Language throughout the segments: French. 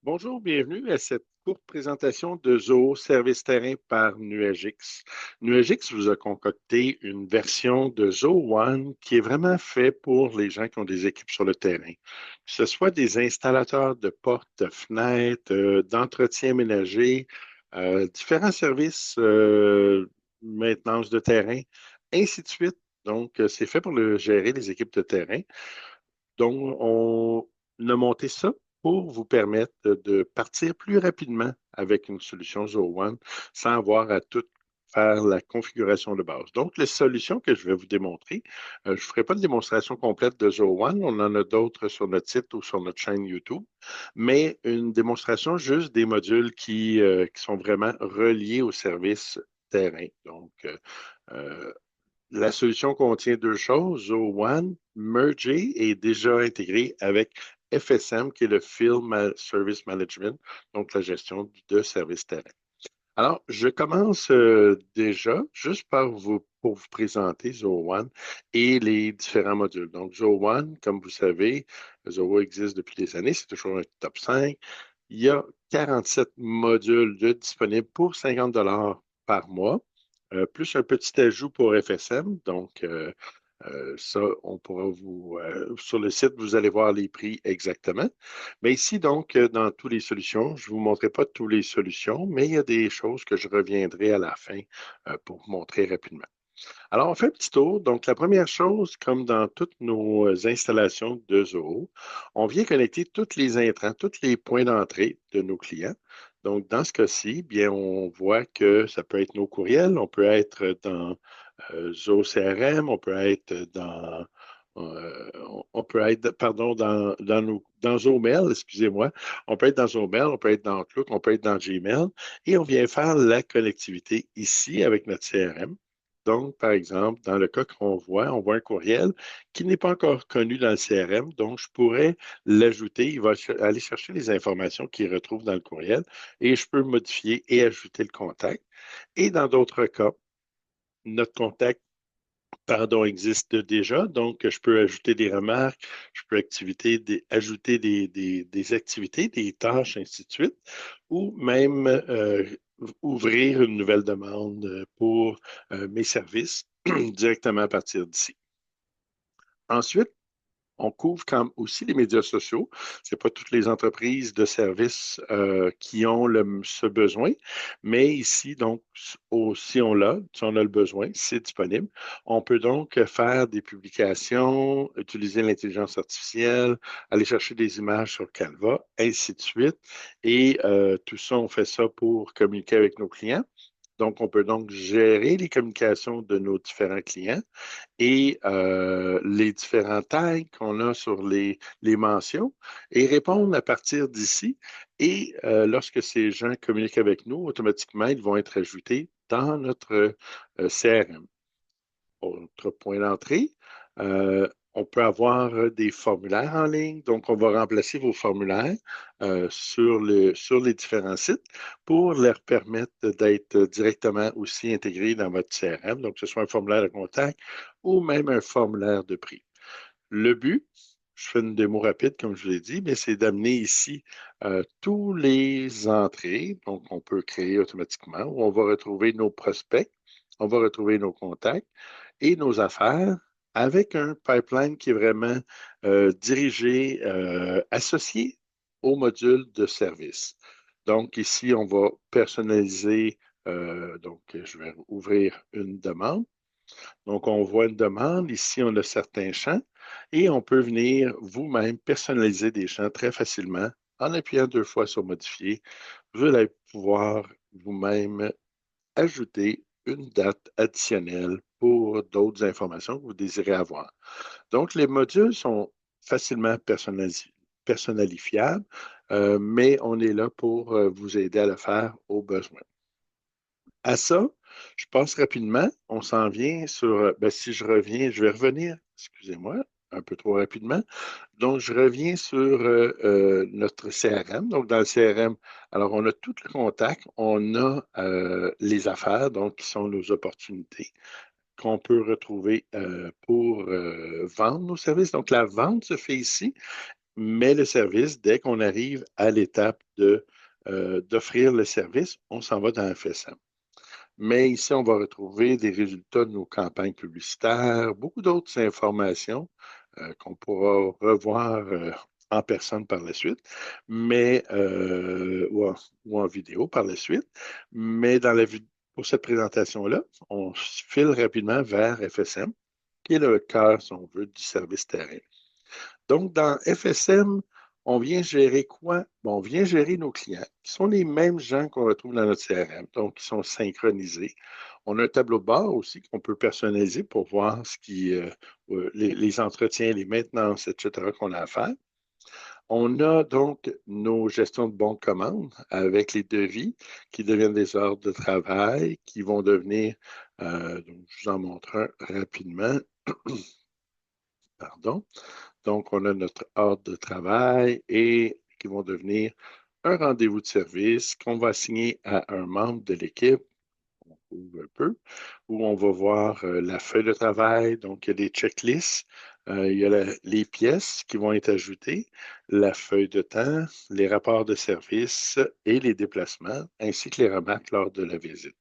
Bonjour, bienvenue à cette courte présentation de Zoho Service Terrain par Nuagix. Nuagix vous a concocté une version de Zoho One qui est vraiment fait pour les gens qui ont des équipes sur le terrain. Que ce soit des installateurs de portes, de fenêtres, d'entretien ménager, différents services, maintenance de terrain, ainsi de suite. Donc, c'est fait pour gérer les équipes de terrain. Donc, on a monté ça pour vous permettre de partir plus rapidement avec une solution Zoho One sans avoir à tout faire la configuration de base. Donc, les solutions que je vais vous démontrer, je ne ferai pas de démonstration complète de Zoho One. On en a d'autres sur notre site ou sur notre chaîne YouTube, mais une démonstration juste des modules qui sont vraiment reliés au service terrain. Donc, euh, la solution contient deux choses. Zoho One Mergé est déjà intégré avec FSM, qui est le Service Management, donc la gestion de services terrain. Alors, je commence déjà juste pour vous présenter Zoho One et les différents modules. Donc, Zoho One, comme vous savez, Zoho existe depuis des années, c'est toujours un top 5. Il y a 47 modules disponibles pour 50 par mois, plus un petit ajout pour FSM. Donc, ça, on pourra sur le site, vous allez voir les prix exactement. Mais ici, donc, dans toutes les solutions, je ne vous montrerai pas toutes les solutions, mais il y a des choses que je reviendrai à la fin pour vous montrer rapidement. Alors, on fait un petit tour. Donc, la première chose, comme dans toutes nos installations de Zoho, on vient connecter tous les intrants, tous les points d'entrée de nos clients. Donc, dans ce cas-ci, bien, on voit que ça peut être nos courriels, on peut être dans Zoho CRM, on peut être on peut être, pardon, dans Zoho Mail, excusez-moi. On peut être dans Zoho Mail, on peut être dans Outlook, on peut être dans Gmail, et on vient faire la connectivité ici avec notre CRM. Donc, par exemple, dans le cas on voit un courriel qui n'est pas encore connu dans le CRM, donc je pourrais l'ajouter. Il va aller chercher les informations qu'il retrouve dans le courriel et je peux modifier et ajouter le contact. Et dans d'autres cas, notre contact, pardon, existe déjà, donc je peux ajouter des remarques, je peux ajouter des activités, des tâches, ainsi de suite, ou même ouvrir une nouvelle demande pour mes services directement à partir d'ici. Ensuite, on couvre comme aussi les médias sociaux. Ce n'est pas toutes les entreprises de services qui ont ce besoin, mais ici, donc, si on a le besoin, c'est disponible. On peut donc faire des publications, utiliser l'intelligence artificielle, aller chercher des images sur Canva, ainsi de suite. Et tout ça, on fait ça pour communiquer avec nos clients. Donc, on peut donc gérer les communications de nos différents clients et les différents tags qu'on a sur les mentions et répondre à partir d'ici. Et lorsque ces gens communiquent avec nous, automatiquement, ils vont être ajoutés dans notre CRM. Autre point d'entrée, on peut avoir des formulaires en ligne. Donc, on va remplacer vos formulaires sur les différents sites pour leur permettre d'être directement aussi intégrés dans votre CRM. Donc, que ce soit un formulaire de contact ou même un formulaire de prix. Le but, je fais une démo rapide, comme je vous l'ai dit, mais c'est d'amener ici tous les entrées, donc on peut créer automatiquement, où on va retrouver nos prospects, on va retrouver nos contacts et nos affaires avec un pipeline qui est vraiment dirigé, associé au module de service. Donc ici, on va personnaliser, donc je vais ouvrir une demande. Donc, on voit une demande. Ici, on a certains champs et on peut venir vous-même personnaliser des champs très facilement en appuyant deux fois sur Modifier. Vous allez pouvoir vous-même ajouter une date additionnelle pour d'autres informations que vous désirez avoir. Donc, les modules sont facilement personnalifiables, mais on est là pour vous aider à le faire au besoin. À ça, je passe rapidement. On s'en vient sur, ben, si je reviens, je vais revenir, excusez-moi, un peu trop rapidement. Donc, je reviens sur notre CRM. Donc, dans le CRM, alors, on a tout le contact, on a les affaires, donc, qui sont nos opportunités qu'on peut retrouver pour vendre nos services. Donc, la vente se fait ici met le service. Dès qu'on arrive à l'étape d'offrir le service, on s'en va dans FSM. Mais ici, on va retrouver des résultats de nos campagnes publicitaires, beaucoup d'autres informations qu'on pourra revoir en personne par la suite, mais ou en vidéo par la suite. Mais pour cette présentation-là, on file rapidement vers FSM, qui est le cœur, si on veut, du service terrain. Donc, dans FSM, on vient gérer quoi? Bon, on vient gérer nos clients, qui sont les mêmes gens qu'on retrouve dans notre CRM, donc qui sont synchronisés. On a un tableau de bord aussi qu'on peut personnaliser pour voir les entretiens, les maintenances, etc. qu'on a à faire. On a donc nos gestions de bons de commande avec les devis qui deviennent des ordres de travail, qui vont devenir, donc je vous en montre un rapidement, pardon. Donc, on a notre ordre de travail et qui vont devenir un rendez-vous de service qu'on va assigner à un membre de l'équipe, on ouvre un peu, où on va voir la feuille de travail. Donc, il y a des checklists, il y a les pièces qui vont être ajoutées, la feuille de temps, les rapports de service et les déplacements, ainsi que les remarques lors de la visite.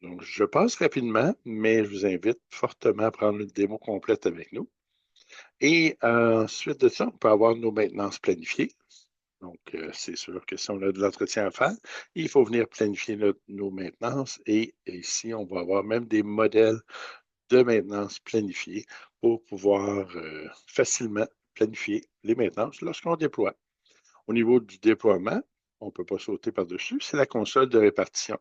Donc, je passe rapidement, mais je vous invite fortement à prendre une démo complète avec nous. Et ensuite de ça, on peut avoir nos maintenances planifiées. Donc, c'est sûr que si on a de l'entretien à faire, il faut venir planifier nos maintenances. Et ici, on va avoir même des modèles de maintenance planifiés pour pouvoir facilement planifier les maintenances lorsqu'on déploie. Au niveau du déploiement, on ne peut pas sauter par-dessus, c'est la console de répartition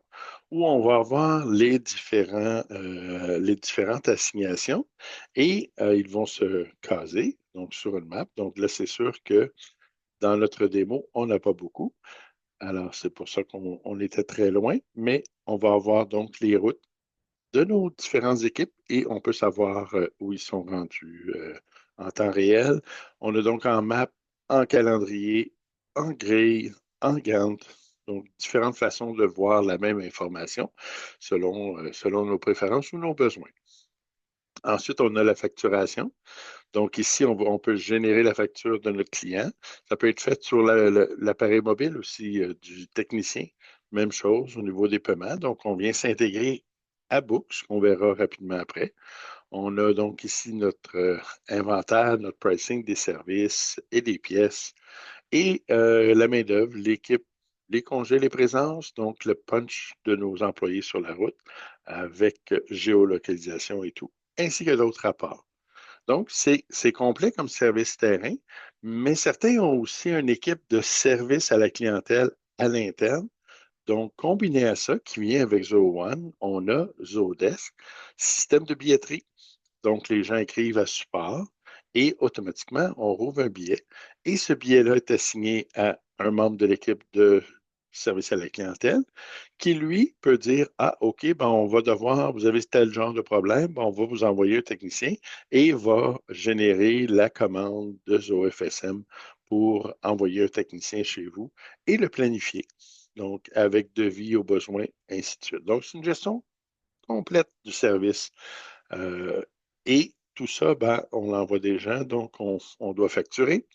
où on va avoir les différentes assignations et ils vont se caser donc, sur une map. Donc là, c'est sûr que dans notre démo, on n'a pas beaucoup. Alors, c'est pour ça qu'on était très loin, mais on va avoir donc les routes de nos différentes équipes et on peut savoir où ils sont rendus en temps réel. On a donc en map, en calendrier, en grille, en Gantt, donc différentes façons de voir la même information selon nos préférences ou nos besoins. Ensuite, on a la facturation. Donc ici, on peut générer la facture de notre client. Ça peut être fait sur l'appareil mobile aussi du technicien. Même chose au niveau des paiements. Donc, on vient s'intégrer à Books, qu'on verra rapidement après. On a donc ici notre inventaire, notre pricing des services et des pièces et la main-d'œuvre, l'équipe, les congés, les présences, donc le punch de nos employés sur la route avec géolocalisation et tout, ainsi que d'autres rapports. Donc, c'est complet comme service terrain, mais certains ont aussi une équipe de service à la clientèle à l'interne. Donc, combiné à ça, qui vient avec Zoho One, on a Zodesk, système de billetterie. Donc, les gens écrivent à support et automatiquement, on rouvre un billet. Et ce billet-là est assigné à un membre de l'équipe de service à la clientèle qui, lui, peut dire, ah, OK, ben, on va devoir, vous avez tel genre de problème, ben, on va vous envoyer un technicien et va générer la commande de ZoFSM pour envoyer un technicien chez vous et le planifier. Donc, avec devis au besoin, ainsi de suite. Donc, c'est une gestion complète du service. Euh, et tout ça, ben, on envoie des gens, donc on doit facturer.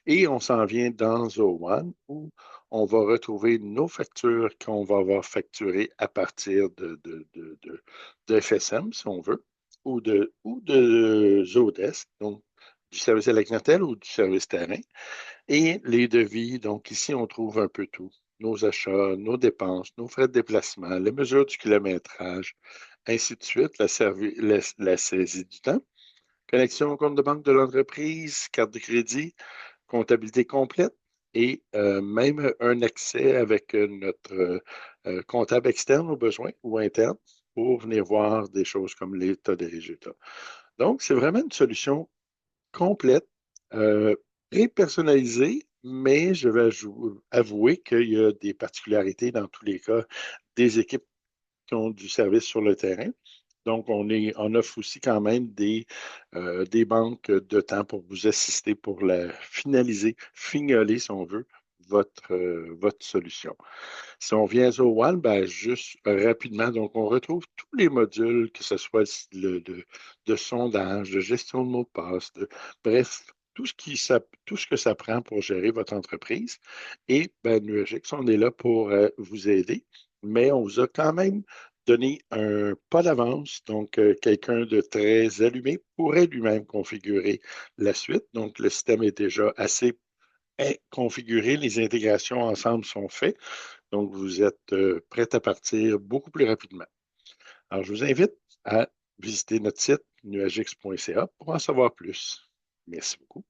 Et on s'en vient dans Zo1 où on va retrouver nos factures qu'on va avoir facturées à partir de FSM, si on veut, ou de Zodesk, donc du service à la clientèle ou du service terrain. Et les devis, donc ici, on trouve un peu tout. Nos achats, nos dépenses, nos frais de déplacement, les mesures du kilométrage, ainsi de suite, la saisie du temps, connexion au compte de banque de l'entreprise, carte de crédit, comptabilité complète et même un accès avec notre comptable externe au besoin ou interne pour venir voir des choses comme l'état des résultats. Donc, c'est vraiment une solution complète, très personnalisée, mais je vais avouer qu'il y a des particularités dans tous les cas des équipes qui ont du service sur le terrain. Donc, on offre aussi quand même des banques de temps pour vous assister pour finaliser, fignoler, si on veut, votre solution. Si on vient à Zowan, ben, juste rapidement, donc on retrouve tous les modules, que ce soit de sondage, de gestion de mots de passe, bref, tout ce que ça prend pour gérer votre entreprise. Et ben, Nuagix, on est là pour vous aider, mais on vous a quand même donné un pas d'avance. Donc, quelqu'un de très allumé pourrait lui-même configurer la suite. Donc, le système est déjà assez configuré, les intégrations ensemble sont faites. Donc, vous êtes prêt à partir beaucoup plus rapidement. Alors, je vous invite à visiter notre site nuagix.ca pour en savoir plus. Merci beaucoup.